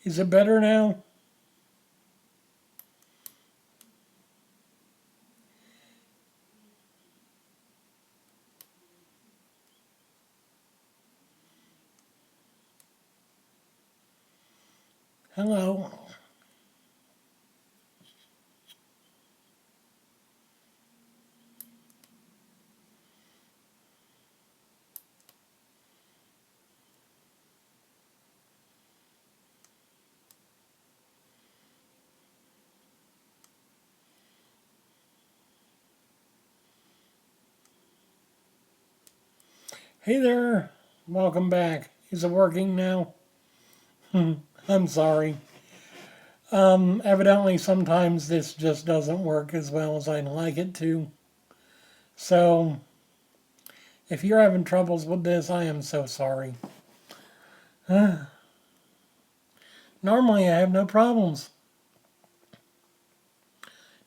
Is it better now? Hello. Hey there. Welcome back. Is it working now? I'm sorry. Evidently sometimes this just doesn't work as well as I'd like it to. So, if you're having troubles with this, I am so sorry. Normally I have no problems.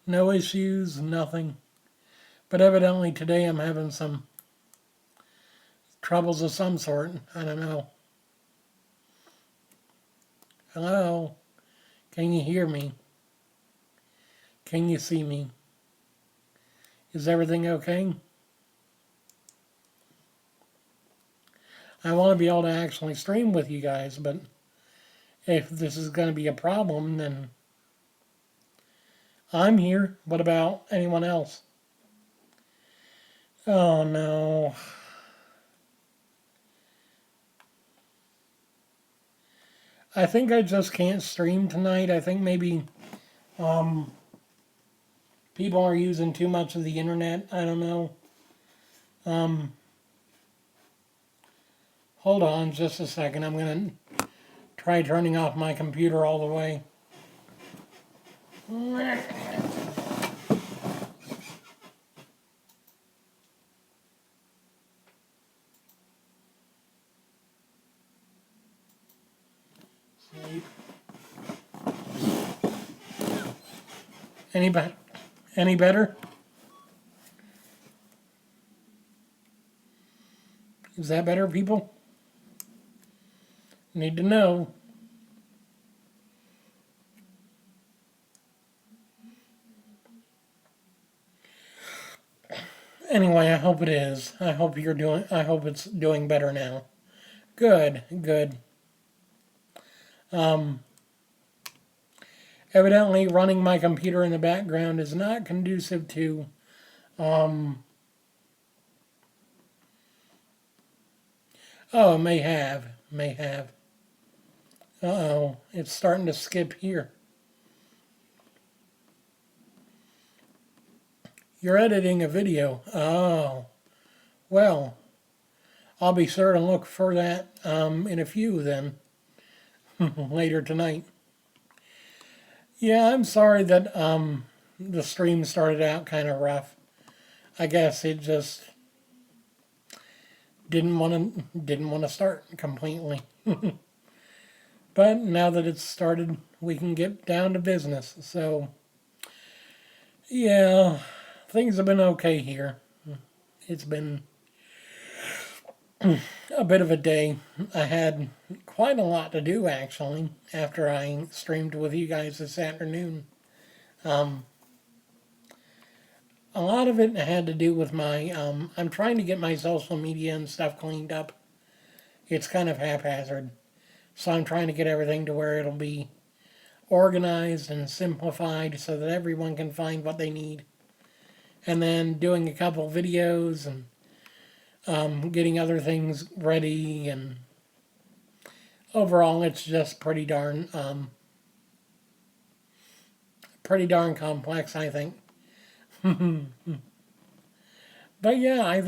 No issues, nothing. But evidently today I'm having some troubles of some sort. I don't know. Hello? Can you hear me? Can you see me? Is everything okay? I want to be able to actually stream with you guys, but if this is going to be a problem, then I'm here. What about anyone else? Oh no. I think I just can't stream tonight. I think maybe um, people are using too much of the internet. I don't know. Um, Hold on just a second. I'm going to try turning off my computer all the way. Sleep. Any better? Is that better, people? Need to know. Anyway, I hope it is. I hope it's doing better now. Good, good. Um, Evidently running my computer in the background is not conducive to um oh, it may have. Uh-oh, it's starting to skip here. You're editing a video. Oh, well, I'll be sure to look for that in a few then, later tonight. Yeah, I'm sorry that the stream started out kind of rough. I guess it just didn't want to start completely. But now that it's started, we can get down to business. So, yeah, things have been okay here. It's been a bit of a day. I had quite a lot to do actually after I streamed with you guys this afternoon. Um, a lot of it had to do with my. I'm trying to get my social media and stuff cleaned up. It's kind of haphazard. So I'm trying to get everything to where it'll be organized and simplified so that everyone can find what they need. And then doing a couple videos and getting other things ready, and overall it's just pretty darn complex, I think. But yeah, I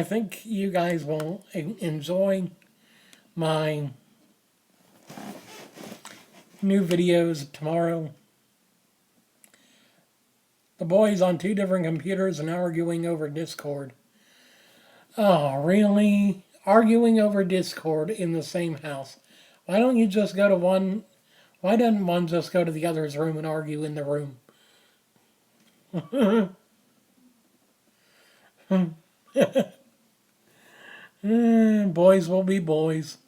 think you guys will enjoy my new videos tomorrow. The boys on two different computers and arguing over Discord. Oh, really? Arguing over Discord in the same house. Why don't you just go to one? Why doesn't one just go to the other's room and argue in the room? Boys will be boys.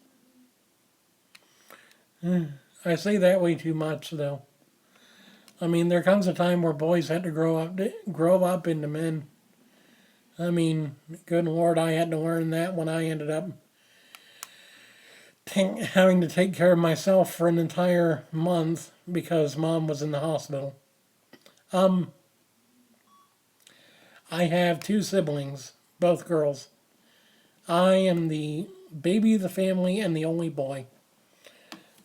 I say that way too much, though. I mean, there comes a time where boys had to grow up into men. I mean, good Lord, I had to learn that when I ended up having to take care of myself for an entire month because mom was in the hospital. Um, I have two siblings, both girls. I am the baby of the family and the only boy.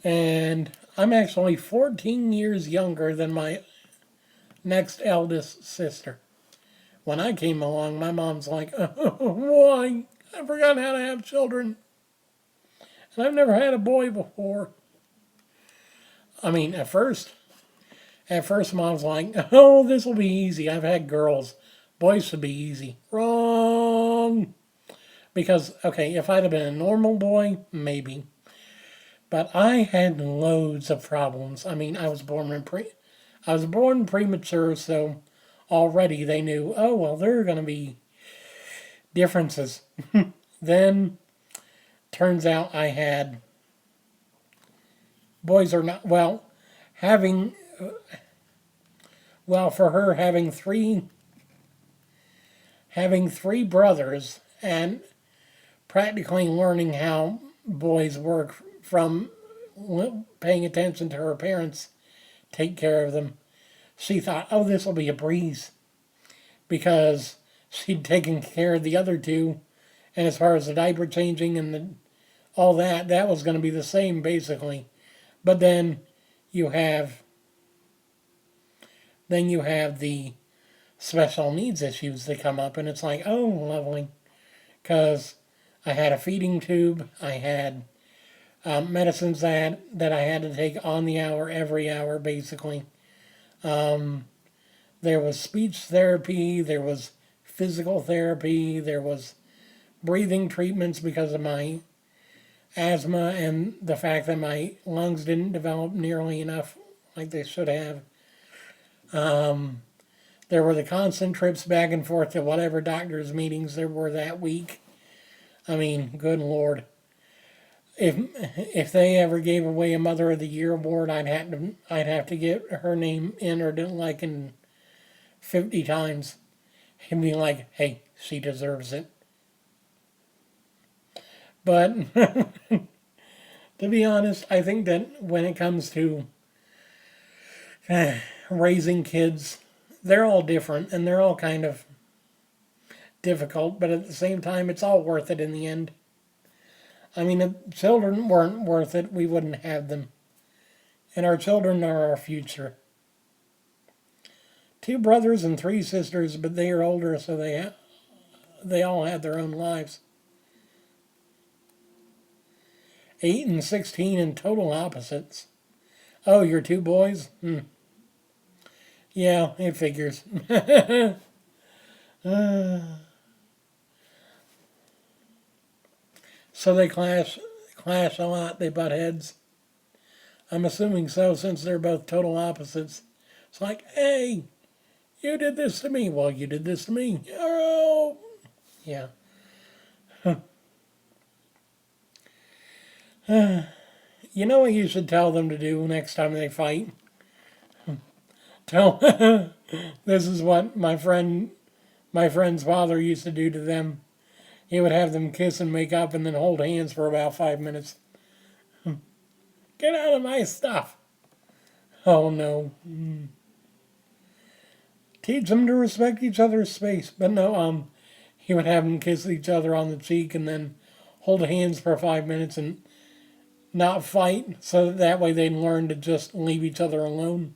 And I'm actually 14 years younger than my next eldest sister. When I came along, my mom's like, oh, why? I forgot how to have children. And I've never had a boy before. I mean, at first mom's like, oh, this will be easy. I've had girls. Boys should be easy. Wrong. Because, okay, if I'd have been a normal boy, maybe. But I had loads of problems. I mean, I was born premature, so already they knew, oh, well, there are going to be differences. Then turns out I had boys are not having for her having three brothers and practically learning how boys work from paying attention to her parents take care of them. She thought, oh, this will be a breeze because she'd taken care of the other two, and as far as the diaper changing and all that was going to be the same basically. But you have then you have the special needs issues that come up, and it's like, oh, lovely, because I had a feeding tube, I had medicines that I had to take on the hour, every hour, basically. Um, there was speech therapy, there was physical therapy, there was breathing treatments because of my asthma and the fact that my lungs didn't develop nearly enough like they should have. Um, there were the constant trips back and forth to whatever doctor's meetings there were that week. I mean, good Lord. If they ever gave away a Mother of the Year award, I'd have to get her name entered like in 50 times and be like, hey, she deserves it. But to be honest, I think that when it comes to raising kids, they're all different and they're all kind of difficult, but at the same time, it's all worth it in the end. I mean, if children weren't worth it, we wouldn't have them. And our children are our future. Two brothers and three sisters, but they are older, so they all had their own lives. 8 and 16 and total opposites. Oh, you're two boys? Yeah, it figures. So they clash a lot. They butt heads. I'm assuming so, since they're both total opposites. It's like, hey, you did this to me. Well, you did this to me. Oh, yeah. You know what you should tell them to do next time they fight? Tell this is what my friend's father used to do to them. He would have them kiss and make up and then hold hands for about 5 minutes. Get out of my stuff. Oh no. Teach them to respect each other's space. But no, he would have them kiss each other on the cheek and then hold hands for 5 minutes and not fight, so that way they'd learn to just leave each other alone.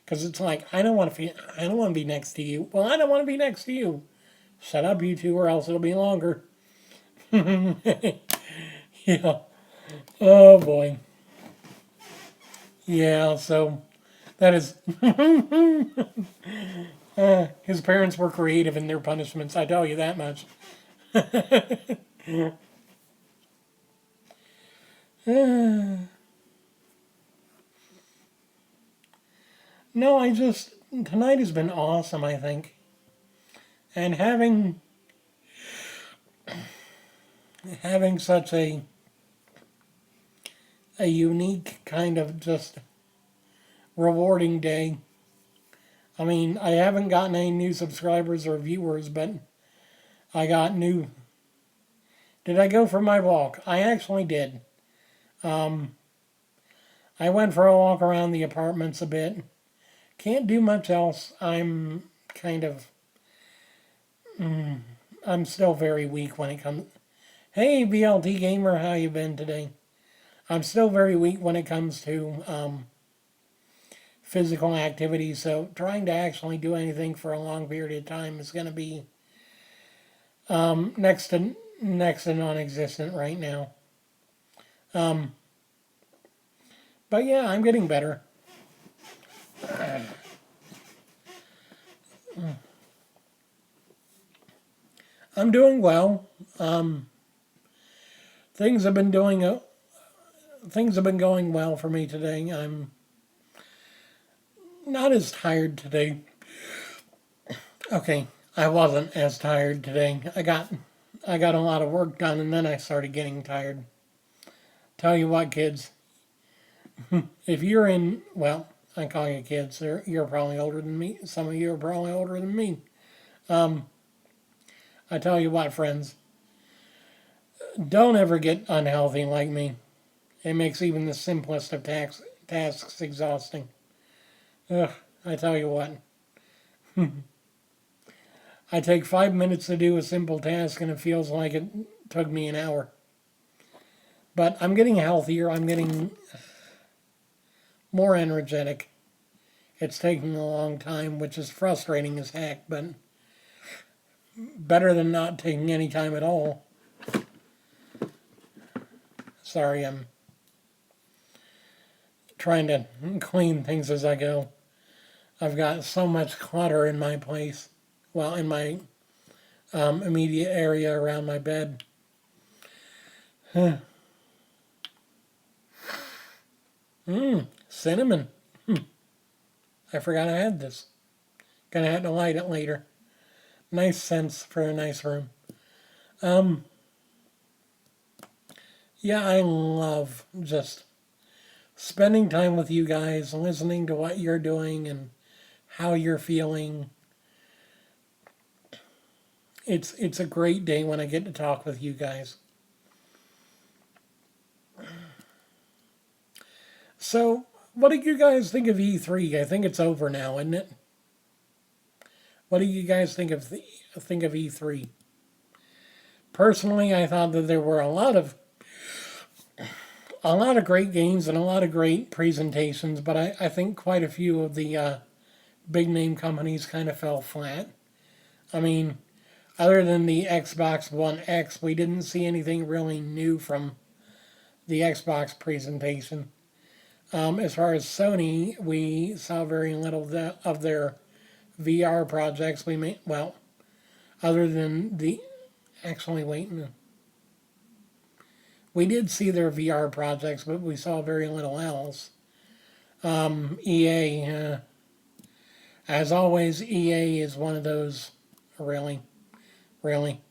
Because it's like, I don't want to be next to you. Well, I don't want to be next to you. Shut up, you two, or else it'll be longer. Yeah. Oh boy. Yeah. So that is. His parents were creative in their punishments. I tell you that much. No, tonight has been awesome, I think. And having such a unique kind of just rewarding day. I mean, I haven't gotten any new subscribers or viewers, but I got new. Did I go for my walk? I actually did. Um, I went for a walk around the apartments a bit. Can't do much else. I'm kind of. I'm still very weak when it comes. Hey, BLT gamer, how you been today? I'm still very weak when it comes to physical activity, so trying to actually do anything for a long period of time is going to be next to non-existent right now. Um, but yeah, I'm getting better. I'm doing well. Things have been doing things have been going well for me today. I'm not as tired today. Okay, I wasn't as tired today. I got a lot of work done and then I started getting tired. Tell you what, kids, if you're in, well, I call you kids. You're probably older than me. Some of you are probably older than me. Um, I tell you what, friends, don't ever get unhealthy like me. It makes even the simplest of tasks exhausting. Ugh, I tell you what. I take 5 minutes to do a simple task and it feels like it took me an hour. But I'm getting healthier. I'm getting more energetic. It's taking a long time, which is frustrating as heck, but better than not taking any time at all. Sorry, I'm trying to clean things as I go. I've got so much clutter in my place. Well, in my immediate area around my bed. Cinnamon. I forgot I had this. Gonna have to light it later. Nice scents for a nice room. Um, yeah, I love just spending time with you guys, listening to what you're doing and how you're feeling. It's a great day when I get to talk with you guys. So, what do you guys think of E3? I think it's over now, isn't it? What do you guys think of E3? Personally, I thought that there were a lot of great games and a lot of great presentations, but I think quite a few of the big name companies kind of fell flat. I mean, other than the Xbox One X, we didn't see anything really new from the Xbox presentation. As far as Sony, we saw very little of their VR projects. Well, other than the actually wait, no. We did see their VR projects, but we saw very little else. EA, as always, EA is one of those. Really, really.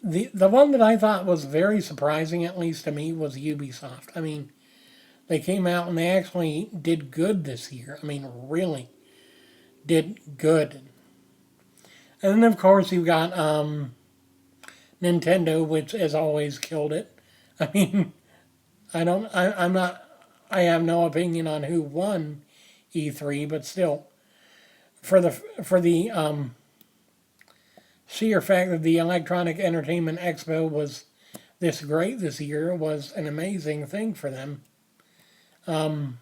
The one that I thought was very surprising, at least to me, was Ubisoft. I mean, they came out and they actually did good this year. I mean, really did good. And then of course you got Nintendo, which has always killed it. I mean, I don't. I'm not. I have no opinion on who won E3, but still, for the sheer fact that the Electronic Entertainment Expo was this great this year was an amazing thing for them. Um,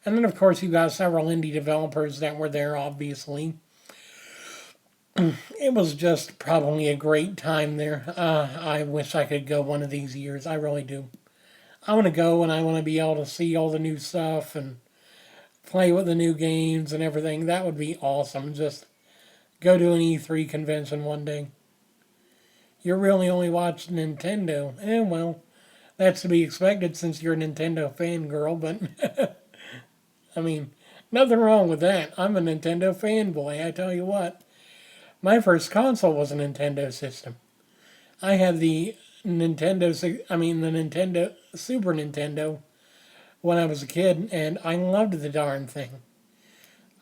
and then of course you got several indie developers that were there. Obviously, it was just probably a great time there. I wish I could go one of these years. I really do. I want to go and I want to be able to see all the new stuff and play with the new games and everything. That would be awesome. Just go to an E3 convention one day. You're really only watching Nintendo. Well, that's to be expected since you're a Nintendo fangirl, but I mean, nothing wrong with that. I'm a Nintendo fanboy, I tell you what. My first console was a Nintendo system. I had the the Nintendo, Super Nintendo, when I was a kid, and I loved the darn thing.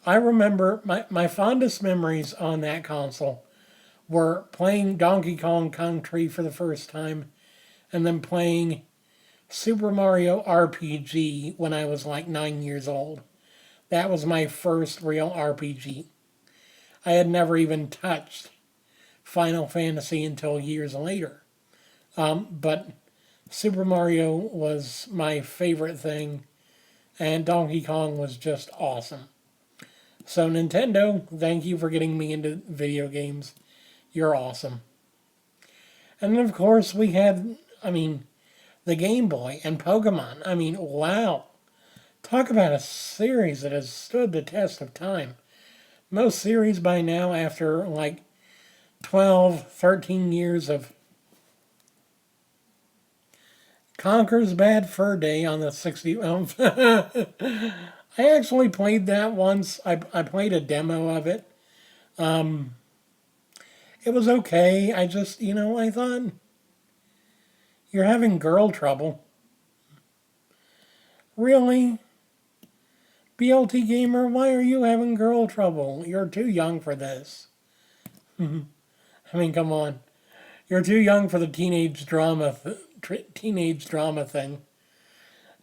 I remember my fondest memories on that console were playing Donkey Kong Country for the first time, and then playing Super Mario RPG when I was like 9 years old. That was my first real RPG. I had never even touched Final Fantasy until years later. But Super Mario was my favorite thing, and Donkey Kong was just awesome. So, Nintendo, thank you for getting me into video games. You're awesome. And then, of course, we had, the Game Boy and Pokemon. Wow. Talk about a series that has stood the test of time. Most series by now, after like 12, 13 years of Conker's Bad Fur Day on the 60. I actually played that once. I played a demo of it. It was okay. I thought, you're having girl trouble. Really? BLT Gamer, why are you having girl trouble? You're too young for this. Come on. You're too young for the teenage drama thing.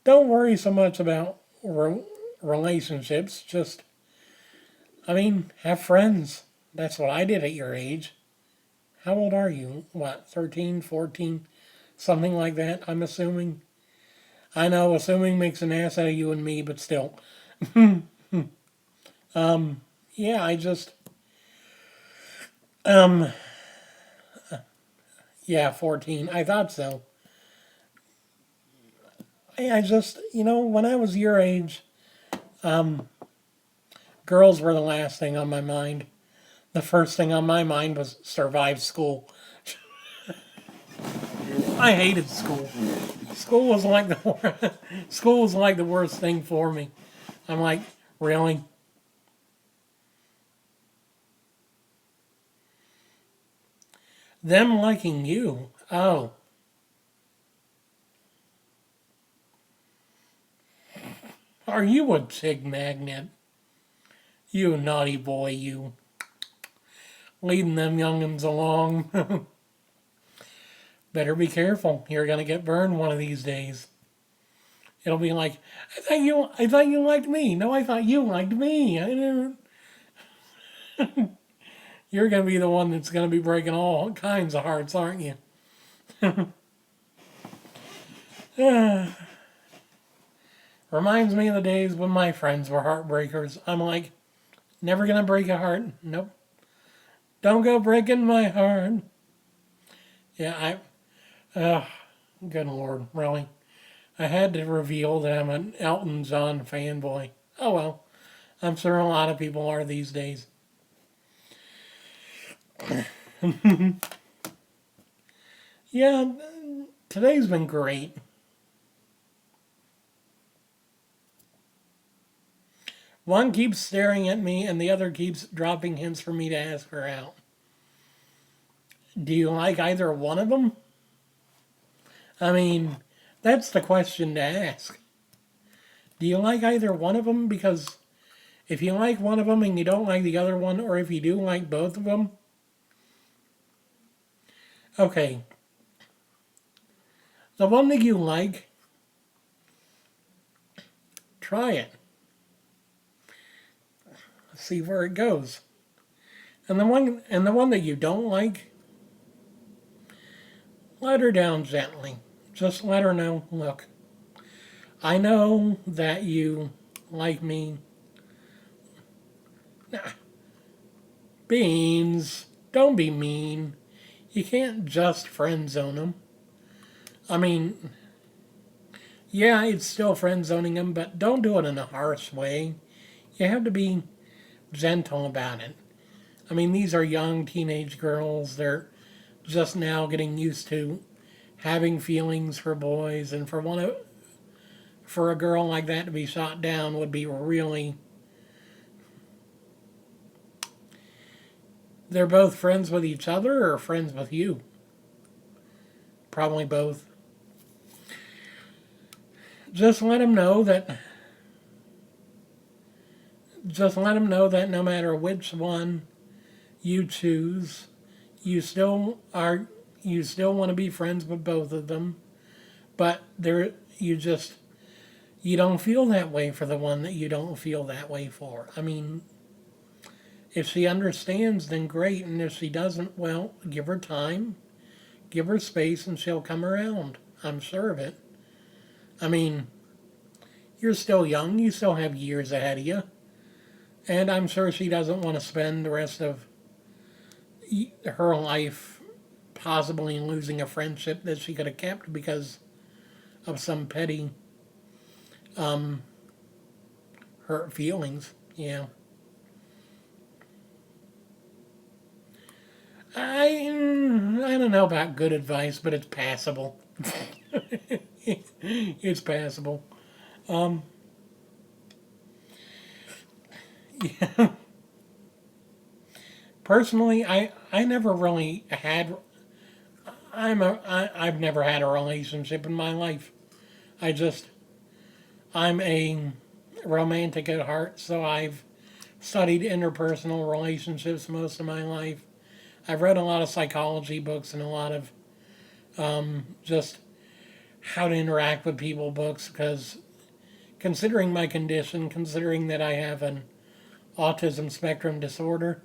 Don't worry so much about relationships. Just, have friends. That's what I did at your age. How old are you? What, 13, 14? Something like that, I'm assuming. I know, assuming makes an ass out of you and me, but still. Yeah, um, yeah, 14. I thought so. When I was your age, girls were the last thing on my mind. The first thing on my mind was survive school. I hated school. School was like school was like the worst thing for me. I'm like, really? Them liking you? Oh, are you a pig magnet? You naughty boy, you. Leading them young'uns along. Better be careful. You're gonna get burned one of these days. It'll be like, I thought you liked me. No, I thought you liked me. I didn't. You're gonna be the one that's gonna be breaking all kinds of hearts, aren't you? Reminds me of the days when my friends were heartbreakers. I'm like, never gonna break a heart. Nope. Don't go breaking my heart. Yeah, good lord, really. I had to reveal that I'm an Elton John fanboy. Oh well, I'm sure a lot of people are these days. Yeah, today's been great. One keeps staring at me and the other keeps dropping hints for me to ask her out. Do you like either one of them? I mean, that's the question to ask. Do you like either one of them? Because if you like one of them and you don't like the other one, or if you do like both of them, okay, the one that you like, try it. See where it goes. And the one that you don't like, let her down gently. Just let her know, look, I know that you like me. Nah, Beans, don't be mean. You can't just friend zone them. I mean, yeah, it's still friend zoning them, but don't do it in a harsh way. You have to be gentle about it. These are young teenage girls. They're just now getting used to having feelings for boys, and for a girl like that to be shot down would be really. They're both friends with each other or friends with you. probably both. Just let them know that. Just let them know that no matter which one you choose, you still are. You still want to be friends with both of them, but you don't feel that way for the one that you don't feel that way for. I mean, if she understands, then great, and if she doesn't, well, give her time, give her space, and she'll come around. I'm sure of it. I mean, you're still young, you still have years ahead of you, and I'm sure she doesn't want to spend the rest of her life possibly losing a friendship that she could have kept because of some petty hurt feelings. Yeah. I don't know about good advice, but it's passable. It's passable. Um, yeah. Personally, I never really had. I've never had a relationship in my life. I just I'm a romantic at heart, so I've studied interpersonal relationships most of my life. I've read a lot of psychology books and a lot of just how to interact with people books because considering my condition, considering that I have an autism spectrum disorder,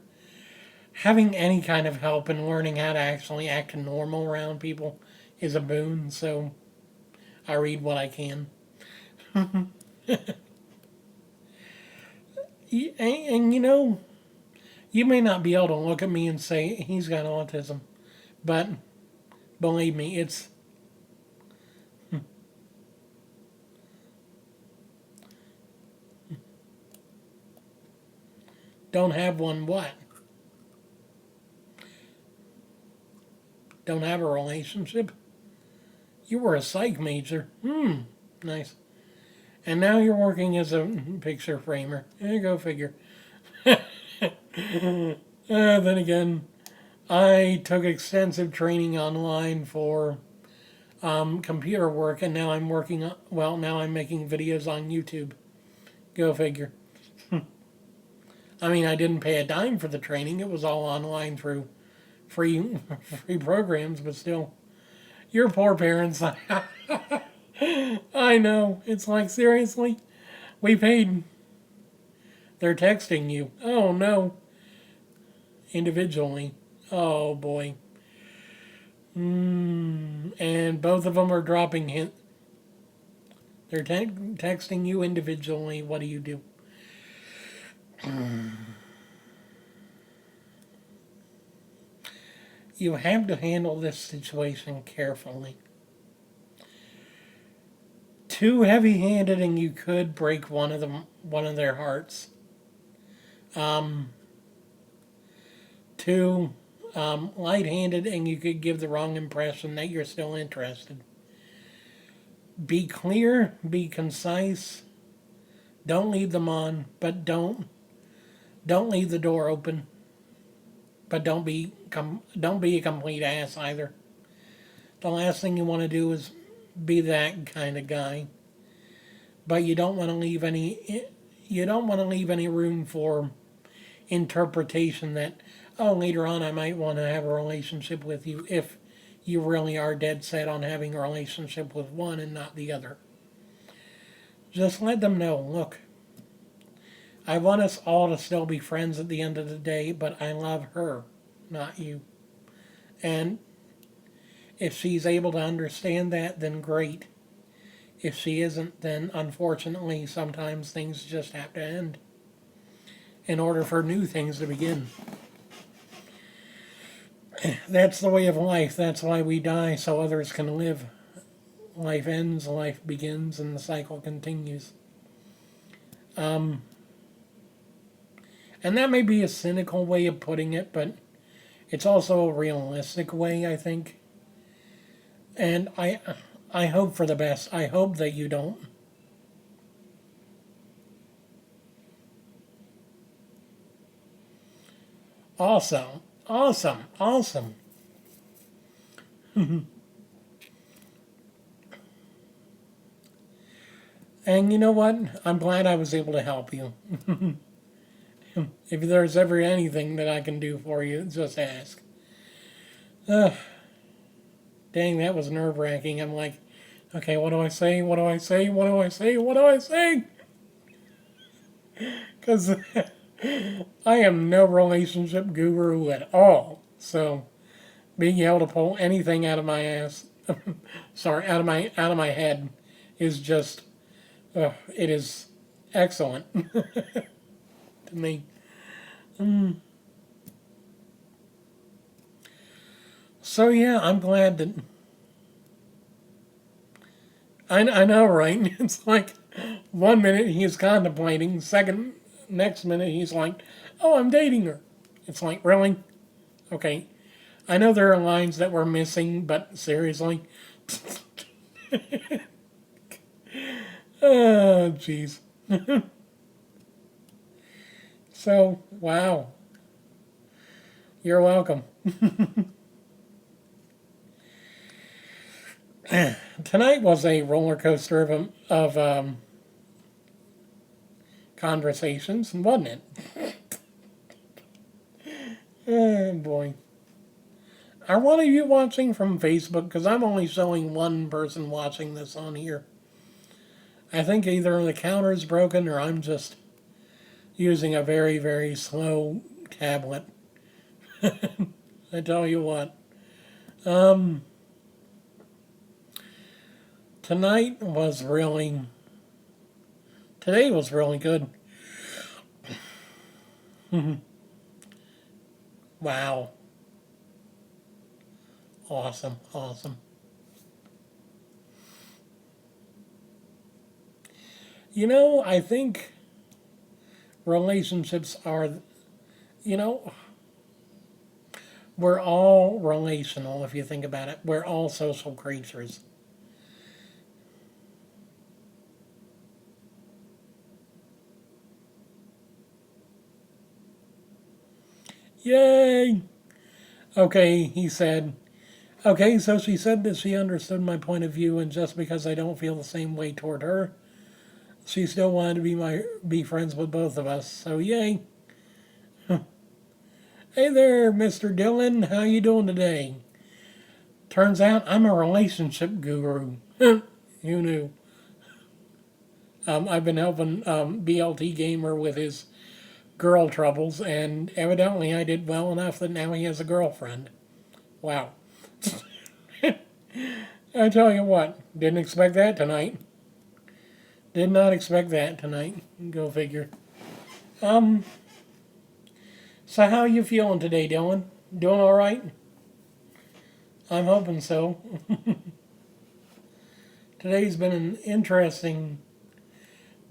having any kind of help in learning how to actually act normal around people is a boon, so I read what I can. And you know, you may not be able to look at me and say he's got autism, but believe me, it's don't have one what? Don't have a relationship? You were a psych major. Nice. And now you're working as a picture framer. Go figure. Then again, I took extensive training online for computer work, and now I'm working. Well, now I'm making videos on YouTube. Go figure. I mean, I didn't pay a dime for the training. It was all online through free free programs, but still, your poor parents. I know. It's like seriously, we paid. They're texting you. Oh no, individually. Oh boy. And both of them are dropping hint. They're texting you individually. What do you do? You have to handle this situation carefully. Too heavy-handed, and you could break one of their hearts. Um, Too light-handed, and you could give the wrong impression that you're still interested. Be clear, be concise. Don't leave them on, but don't leave the door open. But don't be a complete ass either. The last thing you want to do is be that kind of guy. But you don't want to leave any room for interpretation that later on I might want to have a relationship with you if you really are dead set on having a relationship with one and not the other. Just let them know, look, I want us all to still be friends at the end of the day, but I love her, not you. And if she's able to understand that, then great. If she isn't, then unfortunately sometimes things just have to end in order for new things to begin. That's the way of life. That's why we die, so others can live. Life ends, life begins, and the cycle continues. Um, and that may be a cynical way of putting it, but it's also a realistic way, I think. And I hope for the best. I hope that you don't. Awesome. Awesome. Awesome. And you know what? I'm glad I was able to help you. If there's ever anything that I can do for you, just ask. Ugh, dang, that was nerve wracking. I'm like, okay, what do I say? What do I say? What do I say? What do I say? Because I am no relationship guru at all. So being able to pull anything out of my ass, sorry, out of my head, is just, it is excellent to me. So yeah, I'm glad that I know, right? It's like one minute he's contemplating, next minute he's like, "Oh, I'm dating her." It's like, really? Okay. I know there are lines that we're missing, but seriously. Oh, jeez. So, wow. You're welcome. Tonight was a roller coaster of conversations, wasn't it? Oh, boy. Are one of you watching from Facebook? Because I'm only showing one person watching this on here. I think either the counter's broken or I'm just using a very, very slow tablet. I tell you what. Um, tonight was really. Today was really good. Wow. Awesome. Awesome. You know, I think relationships are, you know, we're all relational if you think about it. We're all social creatures. Yay! Okay, he said. Okay, so she said that she understood my point of view, and just because I don't feel the same way toward her, she still wanted to be friends with both of us. So yay! Hey there, Mr. Dylan. How you doing today? Turns out I'm a relationship guru. Who knew? I've been helping BLT Gamer with his girl troubles, and evidently I did well enough that now he has a girlfriend. Wow. I tell you what, didn't expect that tonight. Did not expect that tonight. Go figure. Um, so how you feeling today, Dylan? Doing all right? I'm hoping so. Today's been an interesting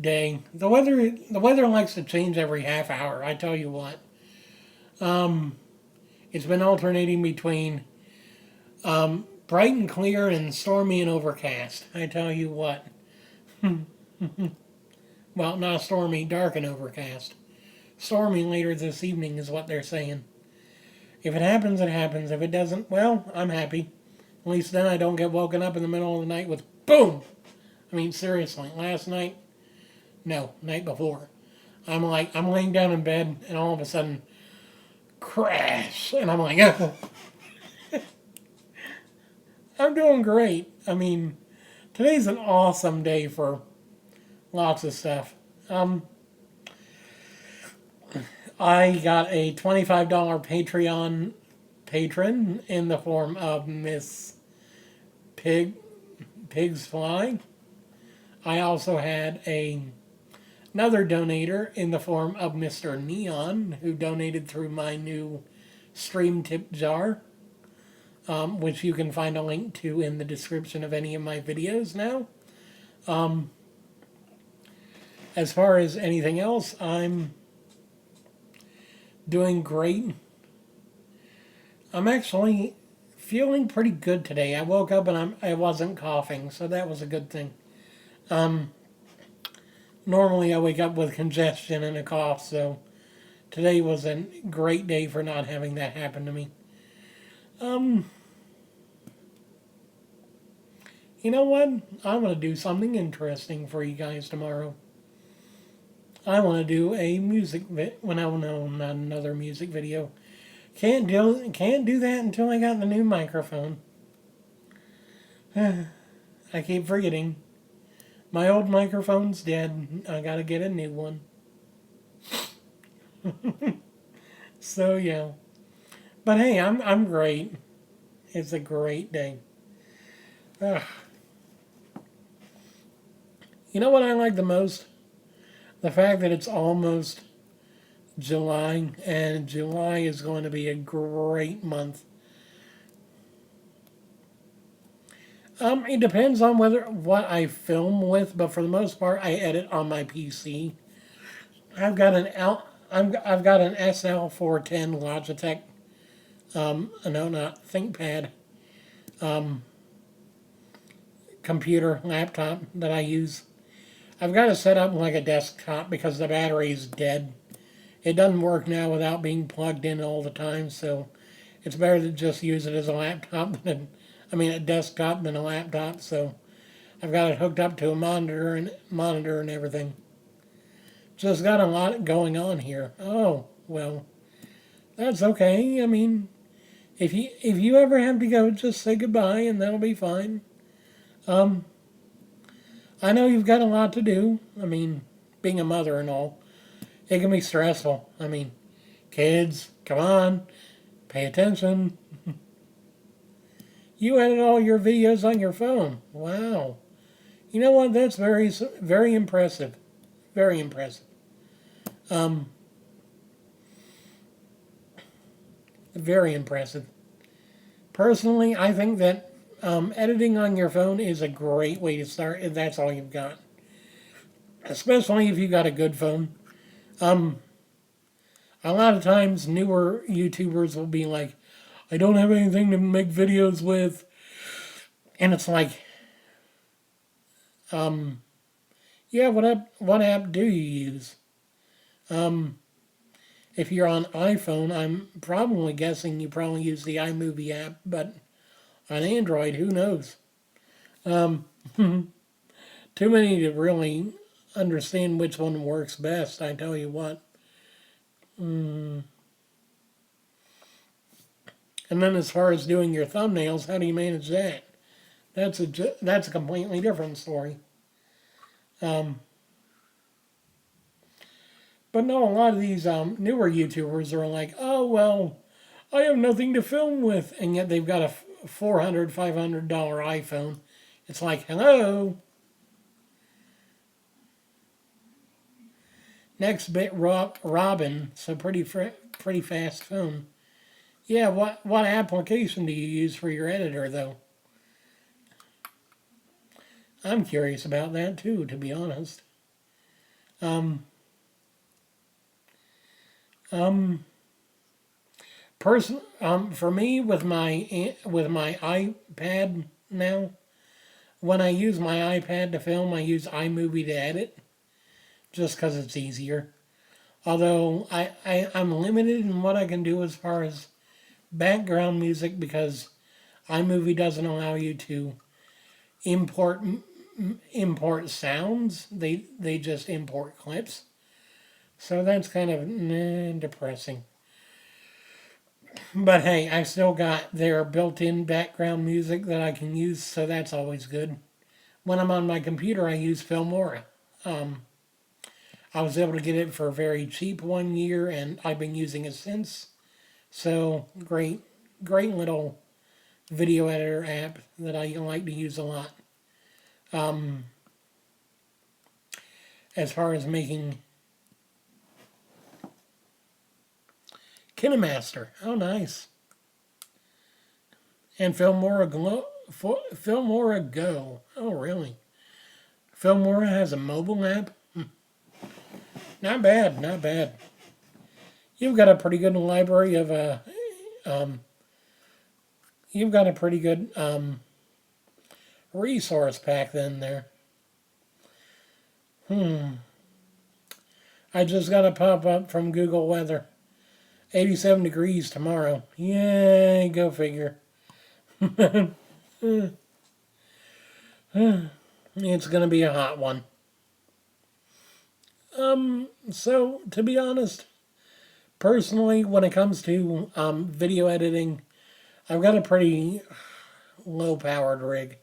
day. The weather likes to change every half hour. I tell you what. Um, it's been alternating between bright and clear and stormy and overcast. I tell you what. Well, not stormy, dark and overcast. Stormy later this evening is what they're saying. If it happens, it happens. If it doesn't, well, I'm happy. At least then I don't get woken up in the middle of the night with boom. I mean, seriously, last night, no, night before. I'm laying down in bed and all of a sudden, crash. And I'm like, I'm doing great. I mean, today's an awesome day for lots of stuff. I got a $25 Patreon patron in the form of Miss Pig's Fly. I also had another donator in the form of Mr. Neon, who donated through my new stream tip jar, which you can find a link to in the description of any of my videos now. As far as anything else, I'm doing great. I'm actually feeling pretty good today. I woke up and I wasn't coughing, so that was a good thing. Normally I wake up with congestion and a cough, so today was a great day for not having that happen to me. Um, You know what? I want to do something interesting for you guys tomorrow. I want to do a music well, no, not another music video. Can't do that until I got the new microphone. I keep forgetting. My old microphone's dead. I gotta get a new one. So yeah. But hey, I'm great. It's a great day. Ugh. You know what I like the most? The fact that it's almost July, and July is going to be a great month. It depends on what I film with, but for the most part, I edit on my PC. I've got an I've got an SL410 Logitech. No, not ThinkPad. Computer laptop that I use. I've got it set up like a desktop because the battery is dead. It doesn't work now without being plugged in all the time, so it's better to just use it as a laptop a desktop than a laptop. So I've got it hooked up to a monitor and everything. Just got a lot going on here. Oh well, that's okay. If you ever have to go, just say goodbye and that'll be fine. Um, I know you've got a lot to do. Being a mother and all, it can be stressful. Kids, come on, pay attention. You edit all your videos on your phone. Wow. You know what? That's very, very impressive. Very impressive. Um, Very impressive. Personally, I think that editing on your phone is a great way to start if that's all you've got. Especially if you've got a good phone. Um, a lot of times, newer YouTubers will be like, I don't have anything to make videos with. And it's like, um, yeah, what app do you use? Um, if you're on iPhone, I'm probably guessing you probably use the iMovie app, but on Android, who knows? Um, Too many to really understand which one works best, I tell you what. Mm. And then as far as doing your thumbnails, how do you manage that? That's a completely different story. Um, but no, a lot of these newer YouTubers are like, oh, well, I have nothing to film with. And yet they've got a $400, $500 iPhone. It's like, hello. Next bit, Robin. So pretty fast phone. Yeah, what application do you use for your editor, though? I'm curious about that, too, to be honest. Um, um, for me, with my iPad now, when I use my iPad to film, I use iMovie to edit, just because it's easier. Although I'm limited in what I can do as far as background music because iMovie doesn't allow you to import import sounds. They just import clips. So that's kind of depressing. But hey, I still got their built-in background music that I can use, so that's always good. When I'm on my computer, I use Filmora. Um, I was able to get it for very cheap 1 year, and I've been using it since. So great little video editor app that I like to use a lot. Um, as far as making KineMaster, oh nice, and Filmora Go. Oh really? Filmora has a mobile app. Not bad, not bad. You've got a pretty good library of um, you've got a pretty good resource pack then there. I just got a pop up from Google Weather. 87 degrees tomorrow. Yay, go figure. It's going to be a hot one. So, to be honest, personally, when it comes to video editing, I've got a pretty low-powered rig.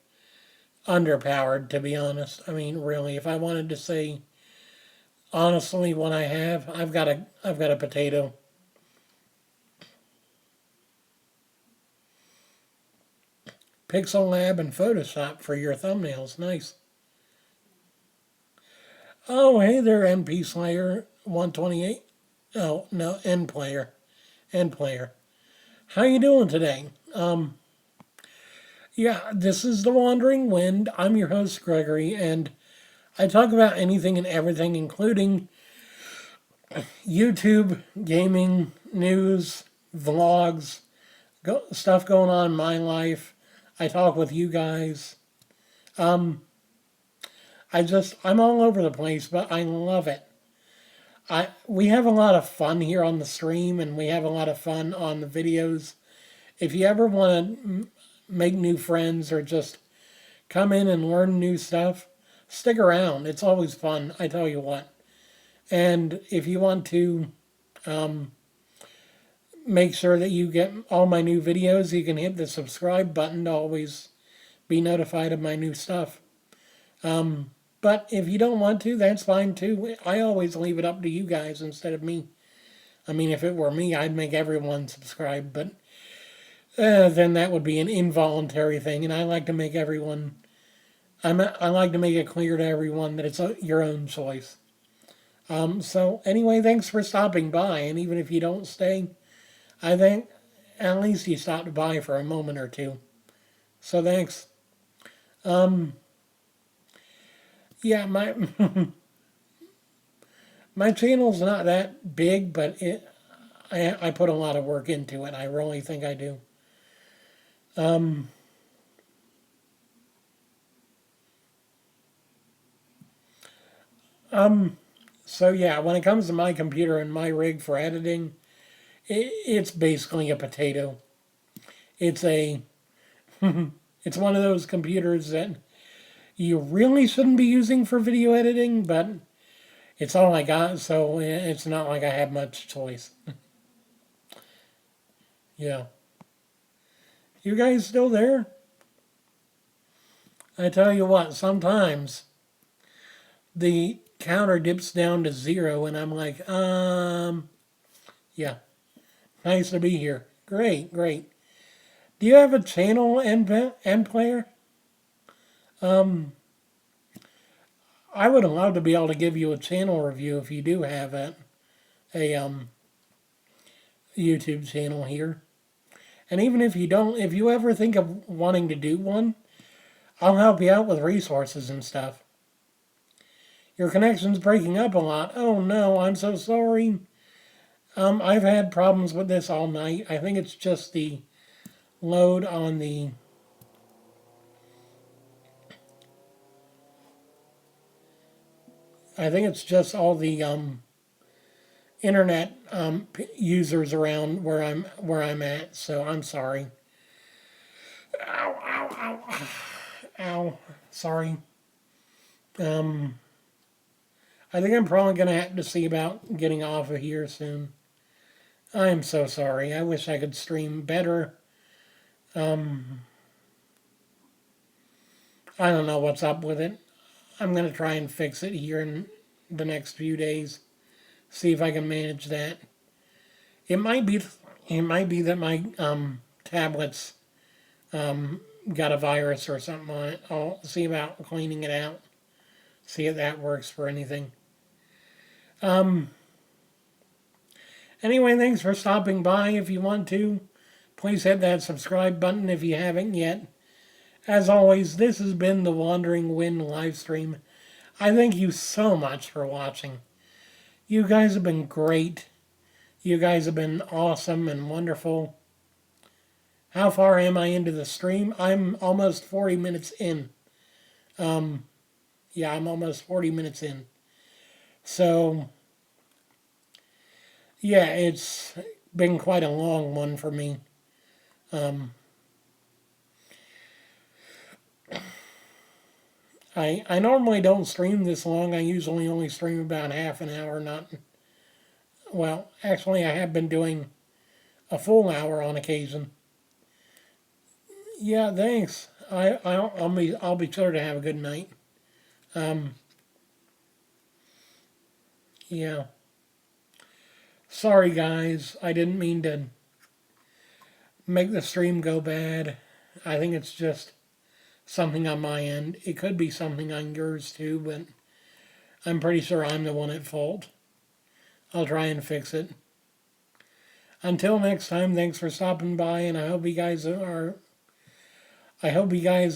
Underpowered, to be honest. I mean, really, if I wanted to say honestly what I have, I've got a potato. Pixel Lab and Photoshop for your thumbnails. Nice. Oh, hey there, NP Slayer 128. Oh, no, N player. N player. How you doing today? Yeah, this is The Wandering Wind. I'm your host, Gregory, and I talk about anything and everything, including YouTube, gaming, news, vlogs, stuff going on in my life. I talk with you guys. Um, I'm all over the place, but I love it. We have a lot of fun here on the stream, and we have a lot of fun on the videos. If you ever want to make new friends or just come in and learn new stuff, stick around. It's always fun, I tell you what. And if you want to um, make sure that you get all my new videos, you can hit the subscribe button to always be notified of my new stuff. But if you don't want to, that's fine too. I always leave it up to you guys instead of me. I mean, if it were me, I'd make everyone subscribe, but then that would be an involuntary thing, and I like to make everyone. I like to make it clear to everyone that it's your own choice. So anyway, thanks for stopping by, and even if you don't stay, I think at least you stopped by for a moment or two. So thanks. Um, yeah, my my channel's not that big, but I put a lot of work into it. I really think I do. Um, um, so yeah, when it comes to my computer and my rig for editing, it's basically a potato. It's a it's one of those computers that you really shouldn't be using for video editing, but it's all I got, so it's not like I have much choice. Yeah. You guys still there? I tell you what, sometimes the counter dips down to 0 and I'm like, yeah, nice to be here. Great, great. Do you have a channel end player? Um, I would love to be able to give you a channel review if you do have a YouTube channel here. And even if you don't, if you ever think of wanting to do one, I'll help you out with resources and stuff. Your connection's breaking up a lot. Oh no, I'm so sorry. I've had problems with this all night. I think it's just the load on the... I think it's just all the internet users around where I'm at. So I'm sorry. Ow, ow, ow, ow. Sorry. Um, I think I'm probably gonna have to see about getting off of here soon. I am so sorry. I wish I could stream better. Um, I don't know what's up with it. I'm gonna try and fix it here in the next few days. See if I can manage that. It might be it might be that my tablets got a virus or something on it. I'll see about cleaning it out. See if that works for anything. Um, anyway, thanks for stopping by. If you want to, please hit that subscribe button if you haven't yet. As always, this has been the Wandering Wind live stream. I thank you so much for watching. You guys have been great. You guys have been awesome and wonderful. How far am I into the stream? I'm almost 40 minutes in. Yeah, I'm almost 40 minutes in. So, yeah, it's been quite a long one for me. Um, I normally don't stream this long. I usually only stream about half an hour, not, well, actually I have been doing a full hour on occasion. Yeah, thanks. I'll be sure to have a good night. Um, yeah. Sorry guys, I didn't mean to make the stream go bad. I think it's just something on my end. It could be something on yours too, but I'm pretty sure I'm the one at fault. I'll try and fix it. Until next time, thanks for stopping by, and I hope you guys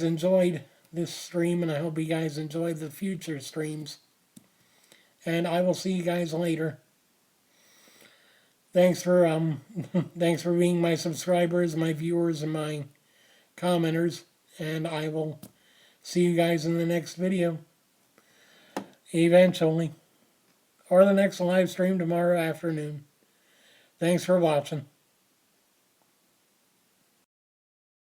enjoyed this stream, and I hope you guys enjoyed the future streams. And I will see you guys later. Thanks for thanks for being my subscribers, my viewers, and my commenters. And I will see you guys in the next video. Eventually. Or the next live stream tomorrow afternoon. Thanks for watching.